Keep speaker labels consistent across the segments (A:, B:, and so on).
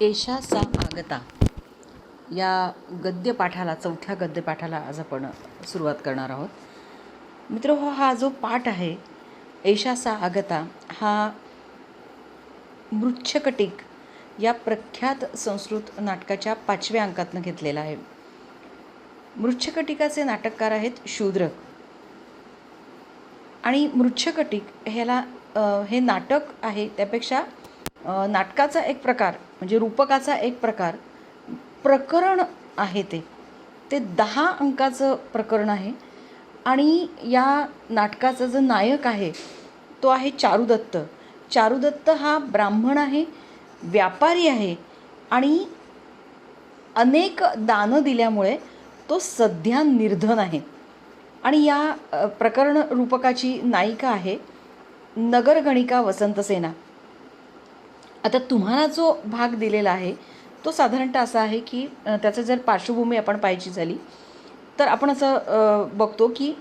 A: एषा सा आगता या गद्यपाठाला, चौथ्या गद्यपाठाला आज आपण सुरुवात करणार आहोत. मित्रहो, हा जो पाठ आहे एषा सा आगता, हा मृच्छकटिक या प्रख्यात संस्कृत नाटकाच्या 5व्या अंकातनं घेतलेला आहे. मृच्छकटिकाचे नाटककार आहेत शूद्रक. आणि मृच्छकटिक ह्याला हे नाटक आहे त्यापेक्षा नाटकाचा एक प्रकार म्हणजे रूपकाचा एक प्रकार प्रकरण आहे. ते 10 अंकाचं प्रकरण आहे. आणि या नाटकाचा जो नायक आहे तो आहे चारुदत्त. चारुदत्त हा ब्राह्मण आहे, व्यापारी आहे आणि अनेक दानं दिल्यामुळे तो सध्या निर्धन आहे. आणि या प्रकरण रूपकाची नायिका आहे नगरगणिका वसंतसेना. आता तुम्हाला जो भाग दिलेला आहे तो साधारणतः असा आहे की त्याचं जर पार्श्वभूमी आपण पाहायची झाली तर आपण असं बघतो की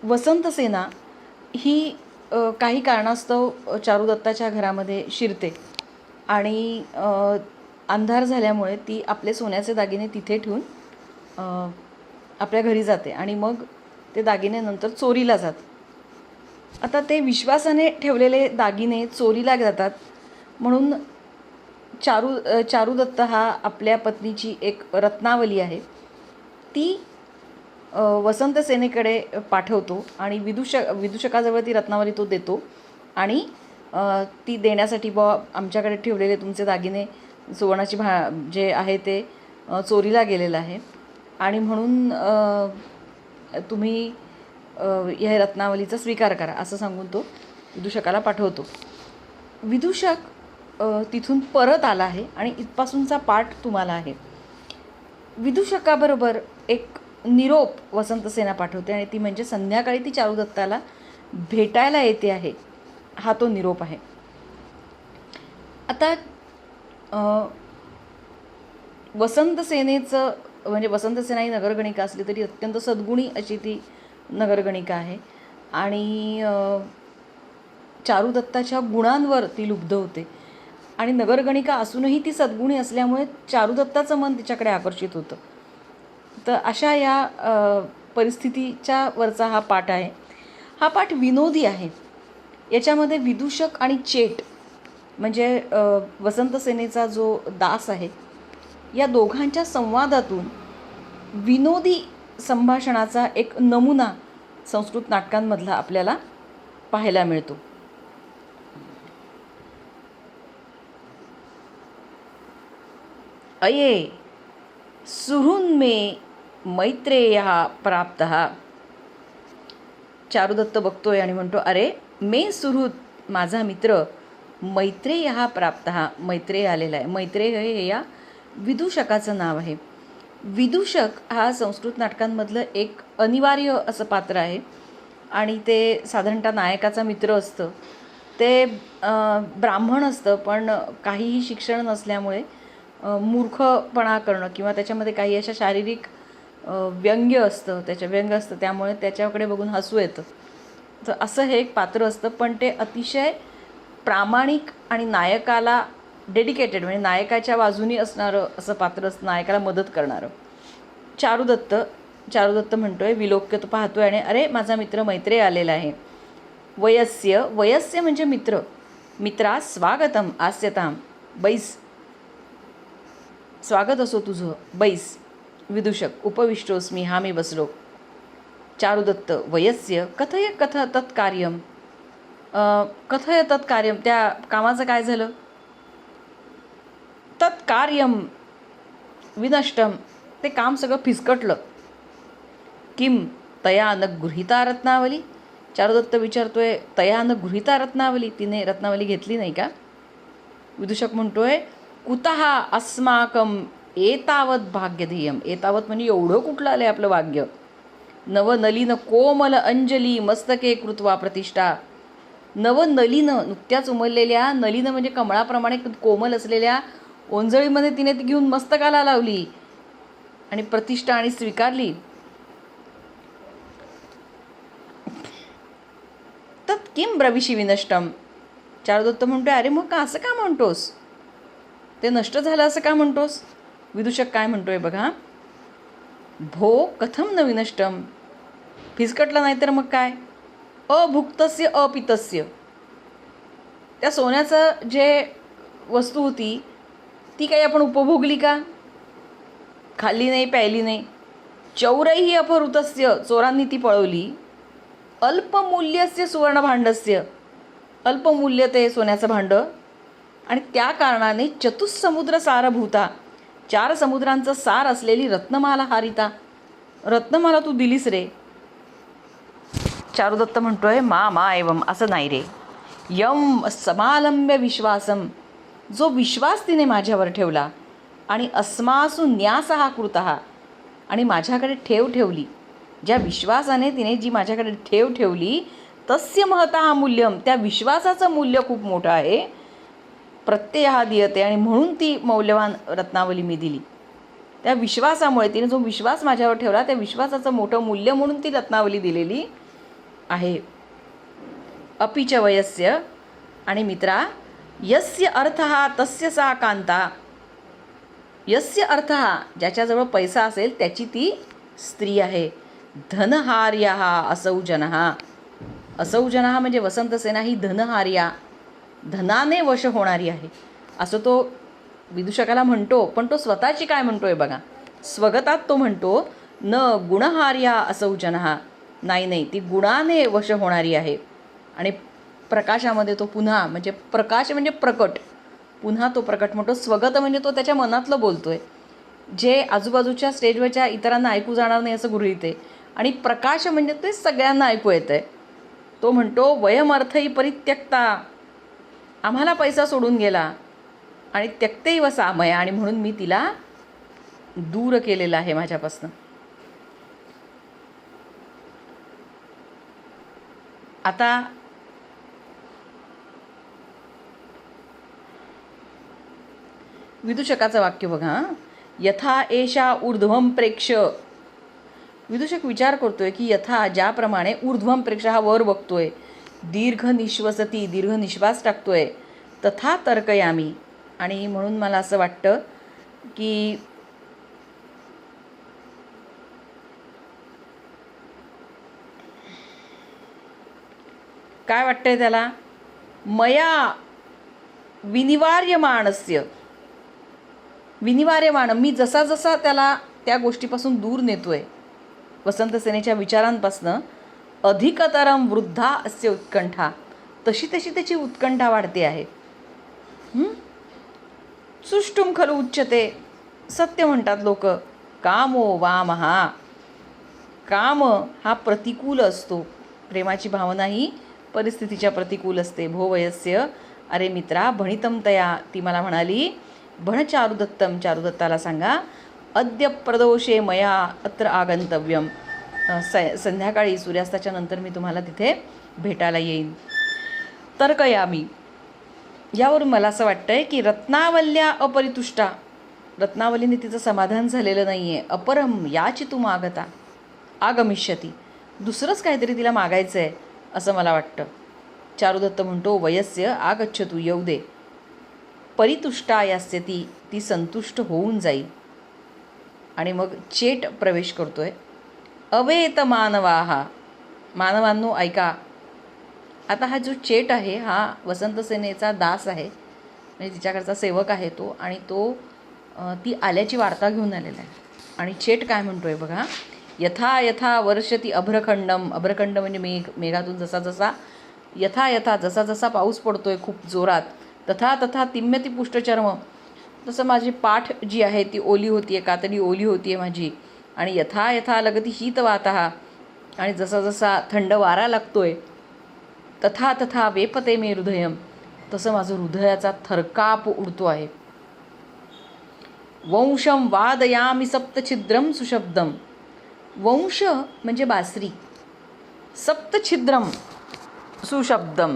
A: वसंतसेना ही काही कारणास्तव चारुदत्ताच्या घरामध्ये शिरते आणि अंधार झाल्यामुळे ती आपले सोन्याचे दागिने तिथे ठेवून आपल्या घरी जाते आणि मग ते दागिने नंतर चोरीला जातात. आता ते विश्वासाने ठेवलेले दागिने चोरीला जातात म्हणून चारुदत्त हा आपल्या पत्नीची एक रत्नावली आहे ती वसंतसेनेकडे पाठवतो आणि विदूषकाजवळ ती रत्नावली तो देतो आणि ती देण्यासाठी आमच्याकडे ठेवलेले तुमचे दागिने सुवर्णाची जे आहे ते चोरीला गेलेलं आहे आणि म्हणून तुम्ही ह्या रत्नावलीचा स्वीकार करा असं सांगून तो विदूषकाला पाठवतो. विदूषक तिथून परत आला आहे आणि इथपासूनचा पाठ तुम्हाला आहे. विदूषकाबरोबर एक निरोप वसंतसेना पाठवते आणि ती म्हणजे संध्याकाळी ती चारुदत्ताला भेटायला येते आहे, हा तो निरोप आहे. आता वसंतसेनेचं म्हणजे वसंतसेना ही नगरगणिका असली तरी अत्यंत सद्गुणी अशी ती नगरगणिका आहे आणि चारुदत्ताच्या गुणांवर ती लुब्ध होते आणि नगरगणिका असूनही ती सद्गुणी असल्यामुळे चारुदत्ताचं मन तिच्याकडे आकर्षित होतं. तर अशा या परिस्थितीच्या वरचा हा पाठ आहे. हा पाठ विनोदी आहे. याच्यामध्ये विदूषक आणि चेट म्हणजे वसंतसेनेचा जो दास आहे या दोघांच्या संवादातून विनोदी संभाषणाचा एक नमुना संस्कृत नाटकांमधला आपल्याला पाहायला मिळतो. अये सुहृन् मे मैत्रेयः प्राप्तः. चारुदत्त बघतोय आणि म्हणतो, अरे मे सुहृद, माझा मित्र, मैत्रेयः प्राप्तः, मैत्रेय आलेला आहे. मैत्रेय हे या विदूषकाचं नाव आहे. विदूषक हा संस्कृत नाटकांमधलं एक अनिवार्य असं पात्र आहे आणि ते साधारणतः नायकाचा मित्र असतं. ते ब्राह्मण असतं पण काहीही शिक्षण नसल्यामुळे मूर्खपणा करणं किंवा त्याच्यामध्ये काही अशा शारीरिक व्यंग्य असतं त्यामुळे त्याच्याकडे बघून हसू येतं. तर असं हे एक पात्र असतं पण ते अतिशय प्रामाणिक आणि नायकाला डेडिकेटेड म्हणजे नायकाच्या बाजूनी असणारं असं पात्र असतं, नायकाला मदत करणारं. चारुदत्त म्हणतोय, विलोक्य तो पाहतोय आणि अरे माझा मित्र मैत्रेय आलेला आहे. वयस्य म्हणजे मित्र. मित्रा स्वागतम आस्यताम, बैस, स्वागत असो तुझं, बैस. विदूषक, उपविष्टोस्मी, हा मी बसलो. चारुदत्त, वयस्य कथय तत्कार्यम. कथय तत्कार्यम, त्या कामाचं काय झालं? तत्कार्यम विनष्टम, ते काम सगळं फिसकटलं. किम तया न गृहीता रत्नावली. चारुदत्त विचारतोय, तया न गृहीता रत्नावली, तिने रत्नावली घेतली नाही का? विदूषक म्हणतोय, कुतः अस्माकम एतावत भाग्यधेयम. एतावत म्हणजे एवढं कुठलं आलंय आपलं भाग्य. नवनलिन कोमल अंजली मस्तके कृत्वा प्रतिष्ठा. नवनलिन, नुकत्याच उमललेल्या, नलिन म्हणजे कमळाप्रमाणे कोमल असलेल्या ओंजळीमध्ये तिने ती घेऊन मस्तकाला लावली आणि प्रतिष्ठा आणि स्वीकारली. तत् किम ब्रविशी विनष्टम. चारुदत्त म्हणतोय, अरे मग असं का म्हणतोस? ते नष्ट झालं असं का म्हणतोस? विदूषक काय म्हणतोय बघा. भो कथम न विनष्टम. फिसकटलं नाही तर मग काय? अभुक्तस्य अपितस्य. त्या सोन्याचं जे वस्तू होती ती काही आपण उपभोगली का? खाल्ली नाही, प्यायली नाही. चौरैही अपहृतस्य. चोरांनी ती पळवली. अल्पमूल्यस्य सुवर्णभांडस्य. अल्पमूल्य ते सोन्याचं भांडं. आणि त्या कारणाने चतुस्समुद्र सारभूता. 4 समुद्रांचं सार असलेली रत्नमाला हारिता. रत्नमाला तू दिलीस रे. चारुदत्त म्हणतोय मा एवं. असं नाही रे. यम समालंब्य विश्वासम. जो विश्वास तिने माझ्यावर ठेवला. आणि अस्मासु न्यास हा कृतः. आणि माझ्याकडे ठेवली. ज्या विश्वासाने तिने जी माझ्याकडे ठेवली तस्य महतः मूल्यम. त्या विश्वासाचं मूल्य खूप मोठं आहे. प्रत्यय दीयते. आणि म्हणून ती मौल्यवान रत्नावली मी दिली. त्या विश्वासामुळे तिने जो विश्वास माझ्यावर ठेवला त्या विश्वासाचं मोठं मूल्य म्हणून ती रत्नावली दिलेली आहे. अपिच वयस्य. आणि मित्रा यस्य अर्थः तस्य सा कांता. यस्य अर्थः. ज्याच्याजवळ पैसा असेल त्याची ती स्त्री आहे. धनहार्यः असौ जनः. असौ जनः म्हणजे वसंतसेना ही धनहार्या, धनाने वश होणारी आहे असं तो विदूषकाला म्हणतो. पण तो स्वतःची काय म्हणतोय बघा. स्वगतात तो म्हणतो न गुणहार्या असौ जनः. नाही, ती गुणाने वश होणारी आहे. आणि प्रकाशामध्ये तो पुन्हा म्हणजे प्रकाश म्हणजे प्रकट. पुन्हा तो प्रकट म्हणतो. स्वगत म्हणजे तो त्याच्या मनातलं बोलतोय, जे आजूबाजूच्या स्टेजवरच्या इतरांना ऐकू जाणार नाही असं गृहीत आहे. आणि प्रकाश म्हणजे ते सगळ्यांना ऐकू येतं आहे. तो म्हणतो वयमर्थही परित्यक्ता. आम्हाला पैसा सोडून गेला. आणि त्यक्तैव सामया. आणि म्हणून मी तिला दूर केलेलं आहे माझ्यापासून. आता विदूषकाचं वाक्य बघा. यथा एषा ऊर्ध्वं प्रेक्ष. विदूषक विचार करतोय की यथा ज्याप्रमाणे ऊर्ध्वं प्रेक्ष हा वर बघतोय, दीर्घ निश्वसती दीर्घ निश्वास टाकतोय, तथा तर्कयामी. आणि म्हणून मला असं वाटतं की काय वाटतंय त्याला. मया विनिवार्यमाणस्य. विनिवार्यमाण. मी जसा जसा त्याला त्या गोष्टीपासून दूर नेतोय, वसंतसेनेच्या विचारांपासनं, अधिकतरम वृद्धा अस्य उत्कंठा. तशी त्याची उत्कंठा वाढते आहे. सुष्टुम खलु उच्यते. सत्य म्हणतात लोक. कामो वामहा. काम हा प्रतिकूल असतो. प्रेमाची भावना ही परिस्थितीच्या प्रतिकूल असते. भो वयस्य. अरे मित्रा भणितम तया. ती मला म्हणाली भण चारुदत्तम. चारुदत्ताला सांगा अद्य प्रदोषे मया अत्र आगंतव्यम. संध्याकाळी सूर्यास्ताच्या नंतर मी तुम्हाला तिथे भेटायला येईन. तर्कयामी. यावरून मला असं वाटतंय की रत्नावल्या अपरितुष्टा. रत्नावलीने तिचं समाधान झालेलं नाही आहे. अपरम याचितुम आगता. आगमिष्यती. दुसरंच काहीतरी तिला मागायचं आहे असं मला वाटतं. चारुदत्त म्हणतो वयस्य आगच्छतु. येऊ दे. परितुष्टा यास्य ती. ती संतुष्ट होऊन जाईल. आणि मग चेट प्रवेश करतोय. अवेत मानवाहा. मानवांनो ऐका. आता हा जो चेट आहे हा वसंतसेनेचा दास आहे, म्हणजे तिच्याकडचा सेवक आहे तो. आणि तो ती आल्याची वार्ता घेऊन आलेला आहे. आणि चेट काय म्हणतोय बघा. यथा यथा वर्षती अभ्रखंडम. अभ्रखंड म्हणजे मेघातून जसा जसा पाऊस पडतोय खूप जोरात, तथा तथा तिम्यती पुष्टचर्म. तसं माझी पाठ जी आहे ती ओली होती आहे, कातडी ओली होती आहे माझी. आणि यथा यथा लगती शीतवातः. आणि जसा थंड वारा लागतोय, तथा तथा वेपते मे हृदयम. तसं माझं हृदयाचा थरकाप उडतो आहे. वंशम वादयामी सप्तछिद्रम सुशब्दम. वंश म्हणजे बासरी. सप्तछिद्रम सुशब्दम.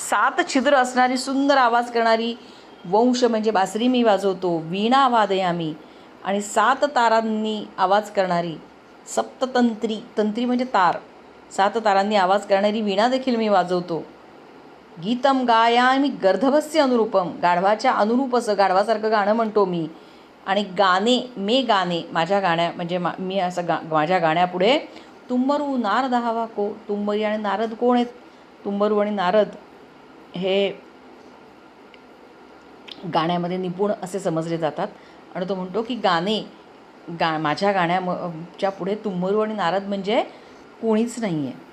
A: 7 छिद्र असणारी सुंदर आवाज करणारी वंश म्हणजे बासरी मी वाजवतो. वीणा वादयामी. आणि 7 तारांनी आवाज करणारी सप्ततंत्री. तंत्री म्हणजे तार. 7 तारांनी आवाज करणारी वीणा देखील मी वाजवतो. गीतम गायामी गर्धभस्य अनुरूपम, गाढवाच्या अनुरूप असं गाढवासारखं गाणं म्हणतो मी. आणि गाणे मे गाणे, माझ्या गाण्या म्हणजे मी असं माझ्या गाण्यापुढे तुंबरू नारद हवा को. तुंबरी आणि नारद कोण आहेत? तुंबरू आणि नारद हे गाण्यामध्ये निपुण असे समजले जातात. आणि तो म्हणतो की माझ्या गाण्याच्या पुढे तुंबरू आणि नारद म्हणजे कोणीच नाही आहे.